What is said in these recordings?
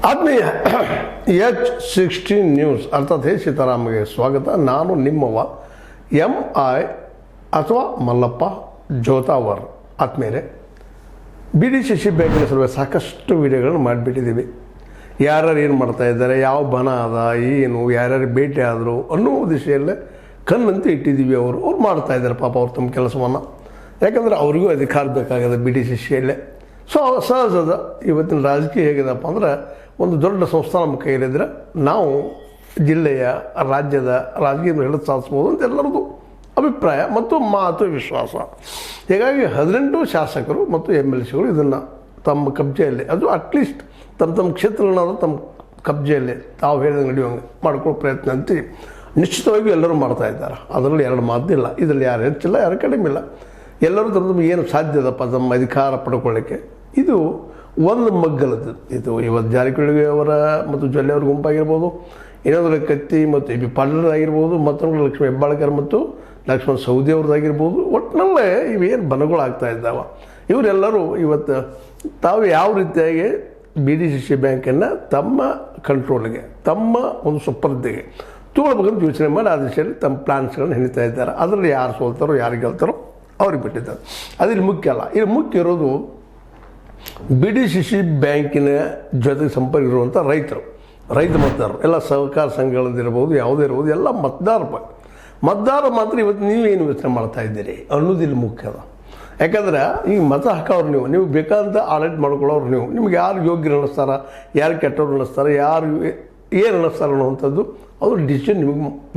ಆತ್ಮೀಯ H16 news ಅರ್ಥಾತ್ ಹೇ ಸೀತಾರಾಮಗೆ ಸ್ವಾಗತ. ನಾನು ನಿಮ್ಮವ MI ಅಥವಾ ಮಲ್ಲಪ್ಪ ಜೋತಾವರ್. ಆತ್ಮೀಯರೇ, BDCC ಬ್ಯಾಂಕಿನ ಸಲುವಾಗಿ ಸಾಕಷ್ಟು ವಿಡಿಯೋಗಳನ್ನು ಮಾಡಿಬಿಟ್ಟಿದ್ದೀವಿ. ಯಾರ್ಯಾರು ಏನು ಮಾಡ್ತಾ ಇದ್ದಾರೆ, ಯಾವ ಬನ ಅದ, ಏನು ಯಾರ್ಯಾರು ಭೇಟಿ ಆದರು ಅನ್ನೋ ದಿಶೆಯಲ್ಲೇ ಕಣ್ಣಂತೂ ಇಟ್ಟಿದ್ದೀವಿ. ಅವ್ರು ಮಾಡ್ತಾ ಇದ್ದಾರೆ ಪಾಪ ಅವ್ರು ತಮ್ಮ ಕೆಲಸವನ್ನು. ಯಾಕಂದರೆ ಅವ್ರಿಗೂ ಅಧಿಕಾರ ಬೇಕಾಗಿದೆ BDCCಯಲ್ಲೇ. ಸೊ ಸಹಜದ ಇವತ್ತಿನ ರಾಜಕೀಯ ಹೇಗಿದೆಪ್ಪ ಅಂದ್ರೆ, ಒಂದು ದೊಡ್ಡ ಸಂಸ್ಥಾನ ನಮ್ಮ ಕೈಯಲ್ಲಿದ್ದರೆ ನಾವು ಜಿಲ್ಲೆಯ ರಾಜ್ಯದ ರಾಜಕೀಯ ಹೇಳೋದು ಸಾಧಿಸ್ಬೋದು ಅಂತ ಎಲ್ಲರದು ಅಭಿಪ್ರಾಯ ಮತ್ತು ಮಾತು ವಿಶ್ವಾಸ. ಹೀಗಾಗಿ 18 ಶಾಸಕರು ಮತ್ತು MLCಗಳು ಇದನ್ನು ತಮ್ಮ ಕಬ್ಜೆಯಲ್ಲಿ, ಅದು ಅಟ್ಲೀಸ್ಟ್ ತಮ್ಮ ಕ್ಷೇತ್ರಗಳನ್ನಾದರೂ ತಮ್ಮ ಕಬ್ಜೆಯಲ್ಲಿ ತಾವು ಹೇಳಿದಂಗೆ ನಡೆಯುವಂಗೆ ಮಾಡ್ಕೊಳ್ಳೋ ಪ್ರಯತ್ನ ಅಂತ ನಿಶ್ಚಿತವಾಗಿ ಎಲ್ಲರೂ ಮಾಡ್ತಾ ಇದ್ದಾರೆ. ಅದರಲ್ಲಿ ಎರಡು ಮಾತಿಲ್ಲ. ಇದರಲ್ಲಿ ಯಾರು ಹೆಚ್ಚಿಲ್ಲ, ಯಾರು ಕಡಿಮೆ ಇಲ್ಲ. ಎಲ್ಲರೂ ತಮ್ಮ ಏನು ಸಾಧ್ಯದಪ್ಪ ತಮ್ಮ ಅಧಿಕಾರ ಪಡ್ಕೊಳ್ಳೋಕ್ಕೆ. ಇದು ಒಂದು ಮಗ್ಗಲದ್ದು. ಇದು ಇವತ್ತು ಜಾರಕಿಹೊಳಿ ಅವರ ಮತ್ತು ಜೊಲ್ಲೆ ಅವ್ರ ಗುಂಪಾಗಿರ್ಬೋದು, ಇನ್ನೊಂದು ಕತ್ತಿ ಮತ್ತು ಬಿ ಪಾಟೀಲ್ ಆಗಿರ್ಬೋದು, ಮತ್ತೊಂದು ಲಕ್ಷ್ಮೀ ಹೆಬ್ಬಾಳ್ಕರ್ ಮತ್ತು ಲಕ್ಷ್ಮಣ್ ಸವದಿ ಅವ್ರದ್ದಾಗಿರ್ಬೋದು. ಒಟ್ಟಿನಲ್ಲೇ ಇವೇನು ಬನಗಳಾಗ್ತಾ ಇದ್ದಾವೆ. ಇವರೆಲ್ಲರೂ ಇವತ್ತು ತಾವು ಯಾವ ರೀತಿಯಾಗಿ BDCC ಬ್ಯಾಂಕನ್ನು ತಮ್ಮ ಕಂಟ್ರೋಲ್ಗೆ, ತಮ್ಮ ಒಂದು ಸುಪರ್ದಿಗೆ ತಗೊಳ್ಬೇಕಂತ ಯೋಚನೆ ಮಾಡಿ ಆ ದಿಶೆಯಲ್ಲಿ ತಮ್ಮ ಪ್ಲ್ಯಾನ್ಸ್ಗಳನ್ನು ಹೆಣಿತಾ ಇದ್ದಾರೆ. ಅದರಲ್ಲಿ ಯಾರು ಸೋಲ್ತಾರೋ ಯಾರು ಗೆಲ್ತಾರೋ ಅವ್ರಿಗೆ ಬಿಟ್ಟಿದ್ದಾರೆ. ಅದಿಲ್ಲಿ ಮುಖ್ಯ ಅಲ್ಲ. ಇಲ್ಲಿ ಮುಖ್ಯ ಇರೋದು BDCC ಬ್ಯಾಂಕಿನ ಜೊತೆಗೆ ಸಂಪರ್ಕ ಇರುವಂಥ ರೈತ ಮತದಾರರು ಎಲ್ಲ ಸಹಕಾರ ಸಂಘಗಳದ್ದಿರ್ಬೋದು, ಯಾವುದೇ ಇರ್ಬೋದು, ಎಲ್ಲ ಮತದಾರ ಮಾತ್ರ ಇವತ್ತು ನೀವೇನು ಯೋಚನೆ ಮಾಡ್ತಾ ಇದ್ದೀರಿ ಅನ್ನೋದು ಇಲ್ಲಿ ಮುಖ್ಯ ಅದ. ಯಾಕಂದ್ರೆ ಈಗ ಮತ ಹಾಕೋರು ನೀವು ಬೇಕಾದಂಥ ಆಡಳಿತ ಮಾಡ್ಕೊಳ್ಳೋರು ನೀವು. ನಿಮ್ಗೆ ಯಾರು ಯೋಗ್ಯರು ಅನ್ನಿಸ್ತಾರ, ಯಾರು ಕೆಟ್ಟವ್ರು ಅನ್ನಿಸ್ತಾರೆ, ಯಾರು ಏನು ಅನ್ನಿಸ್ತಾರೆ ಅನ್ನೋವಂಥದ್ದು ಅದು ಡಿಸಿಷನ್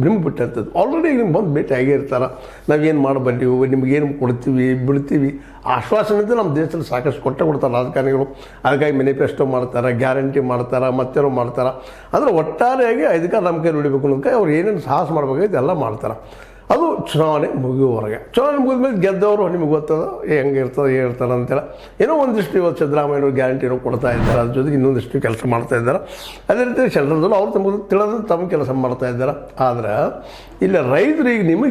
ನಿಮ್ಗೆ ಬಿಟ್ಟಂಥದ್ದು. ಆಲ್ರೆಡಿ ನಿಮ್ಗೆ ಬಂದು ಭೇಟಿ ಆಗೇ ಇರ್ತಾರೆ. ನಾವೇನು ಮಾಡಬಲ್ಲಿವು, ನಿಮ್ಗೇನು ಕೊಡ್ತೀವಿ ಬಿಡ್ತೀವಿ ಆಶ್ವಾಸನೆ ನಮ್ಮ ದೇಶದಲ್ಲಿ ಸಾಕಷ್ಟು ಕೊಡ್ತಾರೆ ರಾಜಕಾರಣಿಗಳು. ಅದಕ್ಕಾಗಿ ಮ್ಯಾನಿಫೆಸ್ಟೋ ಮಾಡ್ತಾರೆ, ಗ್ಯಾರಂಟಿ ಮಾಡ್ತಾರೆ, ಮತ್ತೇನೋ ಮಾಡ್ತಾರೆ. ಅಂದರೆ ಒಟ್ಟಾರೆಯಾಗಿ ಅಧಿಕಾರ ನಮ್ಮ ಕೈ ನೋಡಬೇಕು ಅನ್ನೋದಕ್ಕೆ ಅವ್ರು ಏನೇನು ಸಾಹಸ ಮಾಡಬೇಕಾಗಿತ್ತು ಎಲ್ಲ ಮಾಡ್ತಾರೆ. ಅದು ಚುನಾವಣೆ ಮುಗಿಯುವವರೆಗೆ. ಚುನಾವಣೆ ಮುಗಿದ ಮೇಲೆ ಗೆದ್ದವರು ನಿಮಗೆ ಗೊತ್ತದ ಹೆಂಗೆ ಇರ್ತದೆ ಹೇಳ್ತಾರೆ ಅಂತೇಳಿ ಏನೋ ಒಂದಿಷ್ಟು ಇವತ್ತು ಸಿದ್ದರಾಮಯ್ಯವ್ರು ಗ್ಯಾರಂಟಿನೋ ಕೊಡ್ತಾ ಇದ್ದಾರೆ. ಅದ್ರ ಜೊತೆಗೆ ಇನ್ನೊಂದಿಷ್ಟು ಕೆಲಸ ಮಾಡ್ತಾ ಇದ್ದಾರೆ. ಅದೇ ರೀತಿ ಸೆಂಟ್ರಲ್ದಲ್ಲೂ ಅವ್ರು ತಮಗೆ ತಿಳಿದು ತಮ್ಮ ಕೆಲಸ ಮಾಡ್ತಾ ಇದ್ದಾರೆ. ಆದರೆ ಇಲ್ಲಿ ರೈತರಿಗೆ ನಿಮಗೆ